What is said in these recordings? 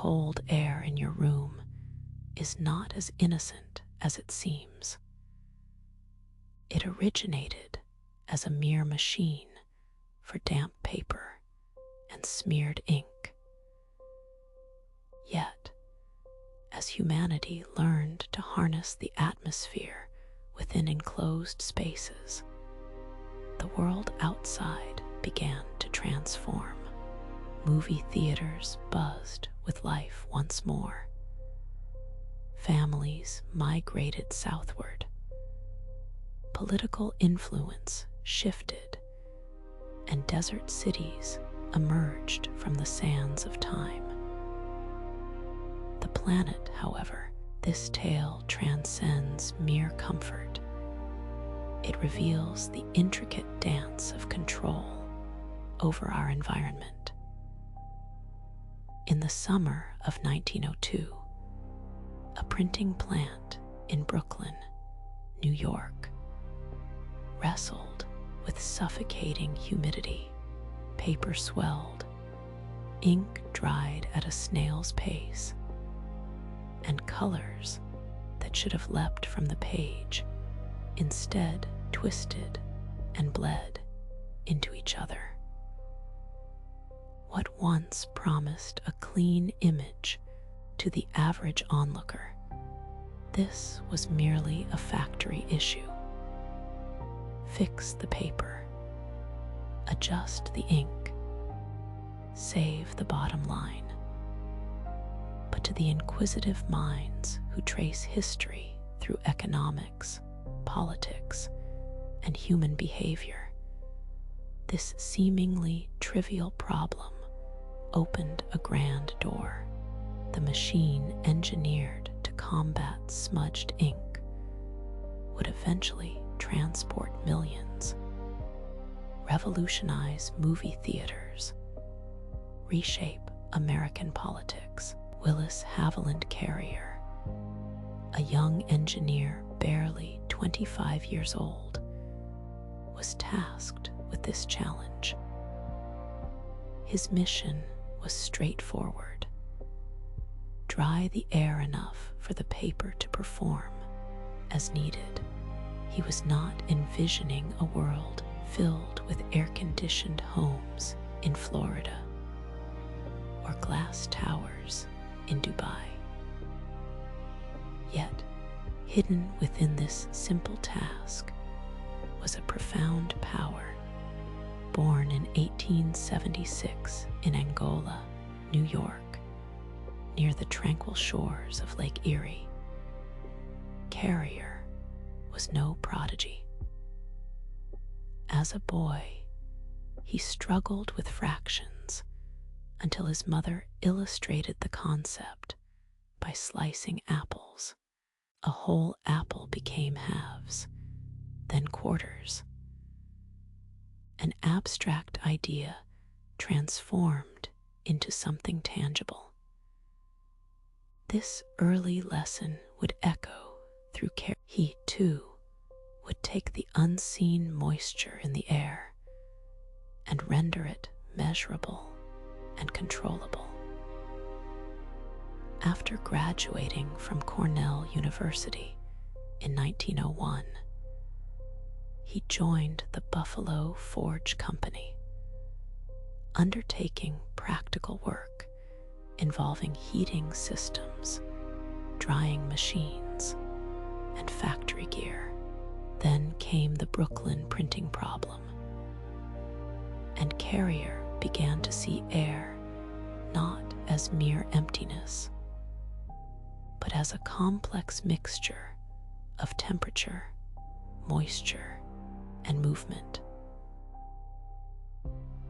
cold air in your room is not as innocent as it seems. It originated as a mere machine for damp paper and smeared ink. Yet, as humanity learned to harness the atmosphere within enclosed spaces, the world outside began to transform. Movie theaters buzzed with life once more. Families migrated southward. Political influence shifted, and desert cities emerged from the sands of time. The planet, however, this tale transcends mere comfort. It reveals the intricate dance of control over our environment. In the summer of 1902, a printing plant in Brooklyn, New York, wrestled with suffocating humidity. Paper swelled, ink dried at a snail's pace, and colors that should have leapt from the page instead twisted and bled into each other. What once promised a clean image to the average onlooker, this was merely a factory issue. Fix the paper, adjust the ink, save the bottom line. But to the inquisitive minds who trace history through economics, politics, and human behavior, this seemingly trivial problem opened a grand door. The machine engineered to combat smudged ink would eventually transport millions, revolutionize movie theaters, reshape American politics. Willis Haviland Carrier, a young engineer barely 25 years old, was tasked with this challenge. His mission was straightforward: dry the air enough for the paper to perform as needed. He was not envisioning a world filled with air-conditioned homes in Florida or glass towers in Dubai. Yet, hidden within this simple task was a profound power. Born in 1876 in Angola, New York, near the tranquil shores of Lake Erie, Carrier was no prodigy. As a boy, he struggled with fractions until his mother illustrated the concept by slicing apples. A whole apple became halves, then quarters. An abstract idea transformed into something tangible. This early lesson would echo through care. He, too, would take the unseen moisture in the air and render it measurable and controllable. After graduating from Cornell University in 1901, he joined the Buffalo Forge Company, undertaking practical work involving heating systems, drying machines, and factory gear. Then came the Brooklyn printing problem, and Carrier began to see air not as mere emptiness, but as a complex mixture of temperature, moisture, and movement.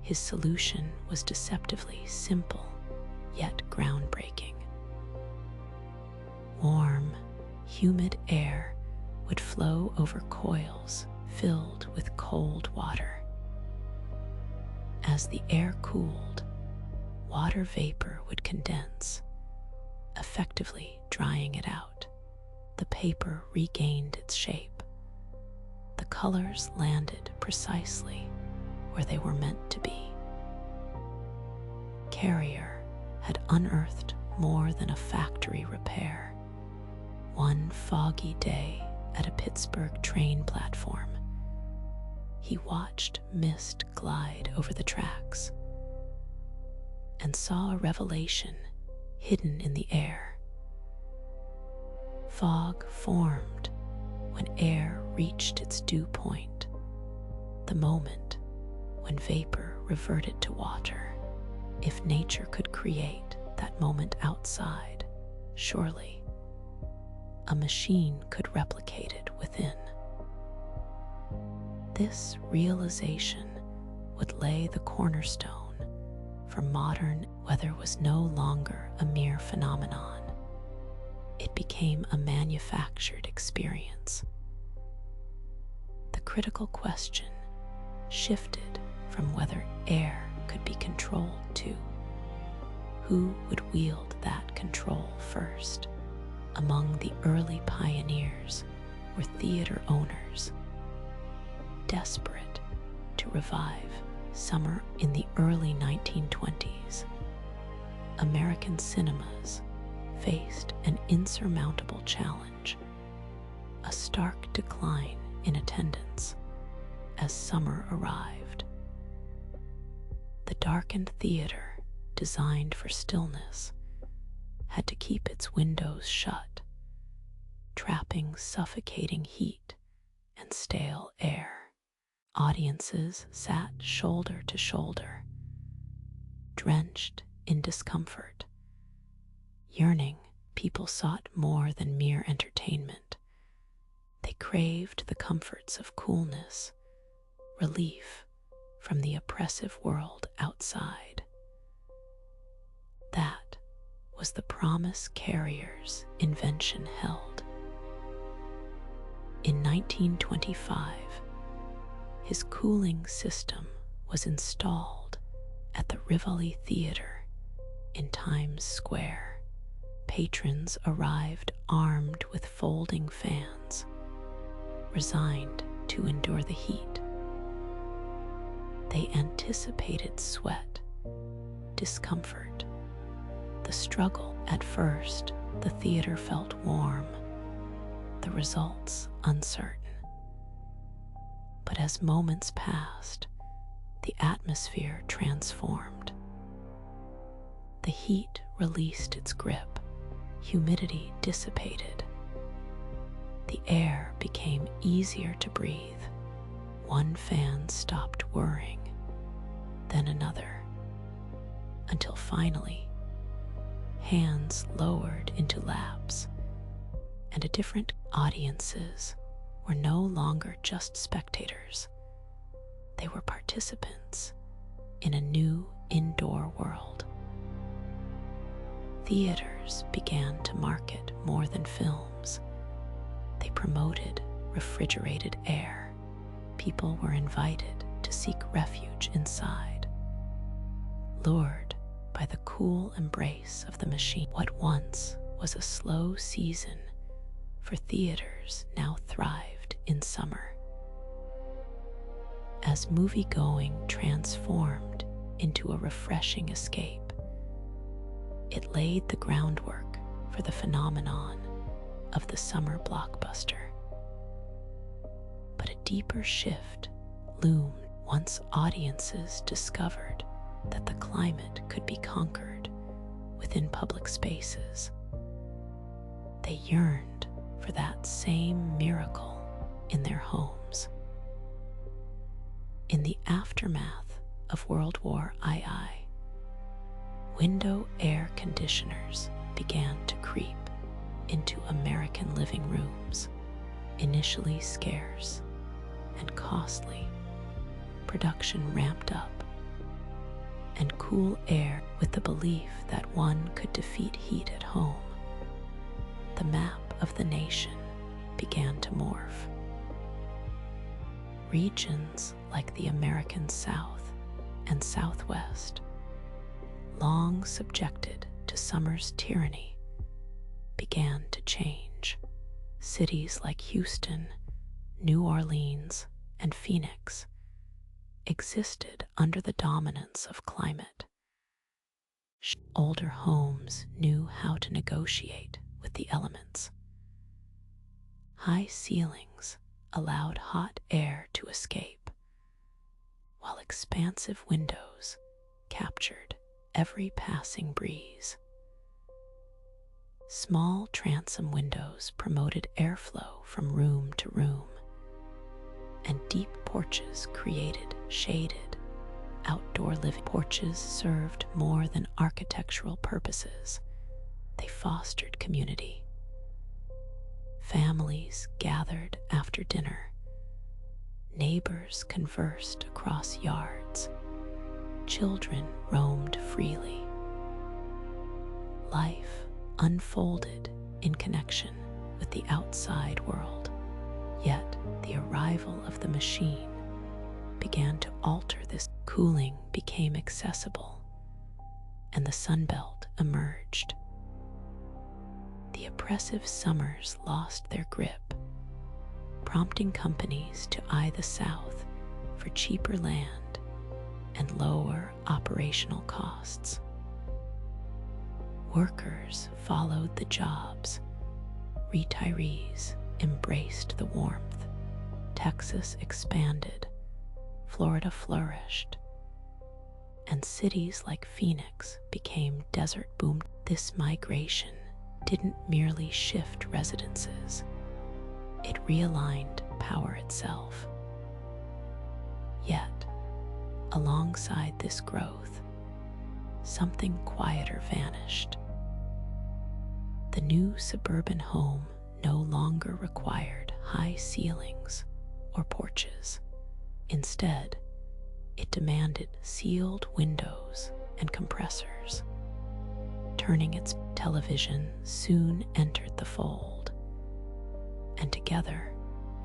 His solution was deceptively simple, yet groundbreaking. Warm, humid air would flow over coils filled with cold water. As the air cooled, water vapor would condense, effectively drying it out. The paper regained its shape. The colors landed precisely where they were meant to be. Carrier had unearthed more than a factory repair. One foggy day at a Pittsburgh train platform, he watched mist glide over the tracks and saw a revelation hidden in the air. Fog formed when air reached its dew point, the moment when vapor reverted to water. If nature could create that moment outside, surely a machine could replicate it within. This realization would lay the cornerstone for modern weather. Was no longer a mere phenomenon. It became a manufactured experience. The critical question shifted from whether air could be controlled to who would wield that control first. Among the early pioneers were theater owners, desperate to revive summer. In the early 1920s, American cinemas faced an insurmountable challenge: a stark decline in attendance as summer arrived. The darkened theater, designed for stillness, had to keep its windows shut, trapping suffocating heat and stale air. Audiences sat shoulder to shoulder, drenched in discomfort. Yearning, people sought more than mere entertainment. They craved the comforts of coolness, relief from the oppressive world outside. That was the promise Carrier's invention held. In 1925, his cooling system was installed at the Rivoli Theater in Times Square. Patrons arrived armed with folding fans, resigned to endure the heat. They anticipated sweat, discomfort, the struggle. At first, the theater felt warm, the results uncertain. But as moments passed, the atmosphere transformed. The heat released its grip, humidity dissipated. The air became easier to breathe. One fan stopped whirring, then another, until finally, hands lowered into laps, and a different. Audiences were no longer just spectators. They were participants in a new indoor world. Theaters began to market more than films. They promoted refrigerated air. People were invited to seek refuge inside, lured by the cool embrace of the machine. What once was a slow season for theaters now thrived in summer. As movie-going transformed into a refreshing escape, it laid the groundwork for the phenomenon of the summer blockbuster. But a deeper shift loomed once audiences discovered that the climate could be conquered within public spaces. They yearned for that same miracle in their homes. In the aftermath of World War II, window air conditioners began to creep into American living rooms. Initially scarce and costly, production ramped up, and cool air with the belief that one could defeat heat at home. The map of the nation began to morph. Regions like the American South and Southwest, long subjected to summer's tyranny, began to change. Cities like Houston, New Orleans, and Phoenix existed under the dominance of climate Older homes knew how to negotiate with the elements. High ceilings allowed hot air to escape, while expansive windows captured every passing breeze. Small transom windows promoted airflow from room to room, and deep porches created shaded, outdoor living. Porches served more than architectural purposes. They fostered community. Families gathered after dinner. Neighbors conversed across yards. Children roamed freely. Life unfolded in connection with the outside world. Yet the arrival of the machine began to alter this. Cooling became accessible, and the Sunbelt emerged. The oppressive summers lost their grip, prompting companies to eye the South for cheaper land and lower operational costs. Workers followed the jobs. Retirees embraced the warmth. Texas expanded. Florida flourished. And cities like Phoenix became desert boom. This migration didn't merely shift residences. It realigned power itself. Yet, alongside this growth, something quieter vanished. The new suburban home no longer required high ceilings or porches. Instead, it demanded sealed windows and compressors. Turning its television soon entered the fold, and together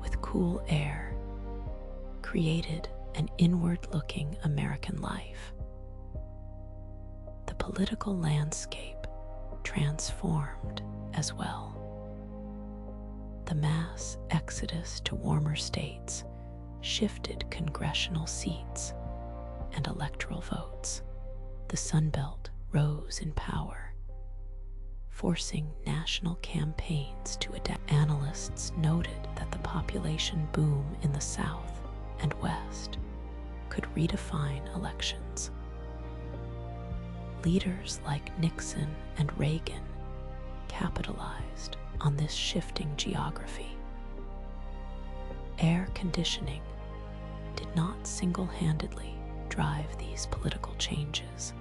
with cool air, created an inward-looking American life. The political landscape transformed as well. The mass exodus to warmer states shifted congressional seats and electoral votes. The Sunbelt rose in power, forcing national campaigns to adapt. Analysts noted that the population boom in the South and West could redefine elections. Leaders like Nixon and Reagan capitalized on this shifting geography. Air conditioning did not single-handedly drive these political changes,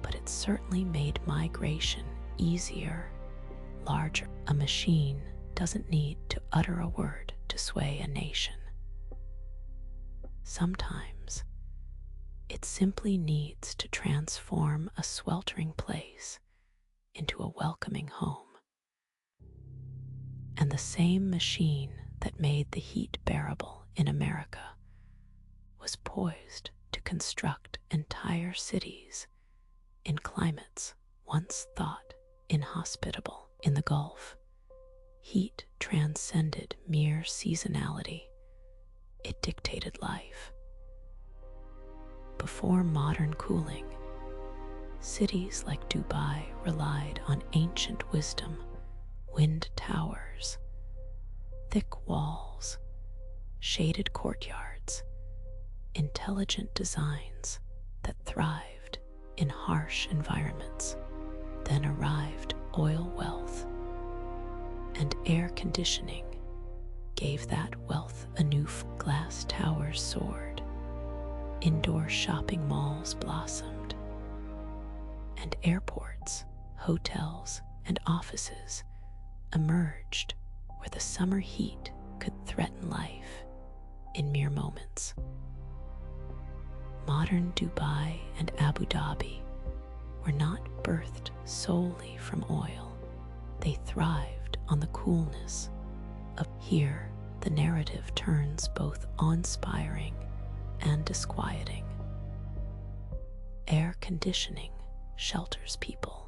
but it certainly made migration easier, larger. A machine doesn't need to utter a word to sway a nation. Sometimes it simply needs to transform a sweltering place into a welcoming home. And the same machine that made the heat bearable in America was poised to construct entire cities in climates once thought inhospitable. In the Gulf, heat transcended mere seasonality. It dictated life. Before modern cooling, cities like Dubai relied on ancient wisdom, wind towers, thick walls, shaded courtyards, intelligent designs that thrived in harsh environments. Then arrived oil wealth, and air conditioning gave that wealth a new glass towers soared, indoor shopping malls blossomed, and airports, hotels, and offices emerged where the summer heat could threaten life in mere moments. Modern Dubai and Abu Dhabi were not birthed solely from oil. They thrived on the coolness of here. The narrative turns both awe-inspiring and disquieting. Air conditioning shelters people,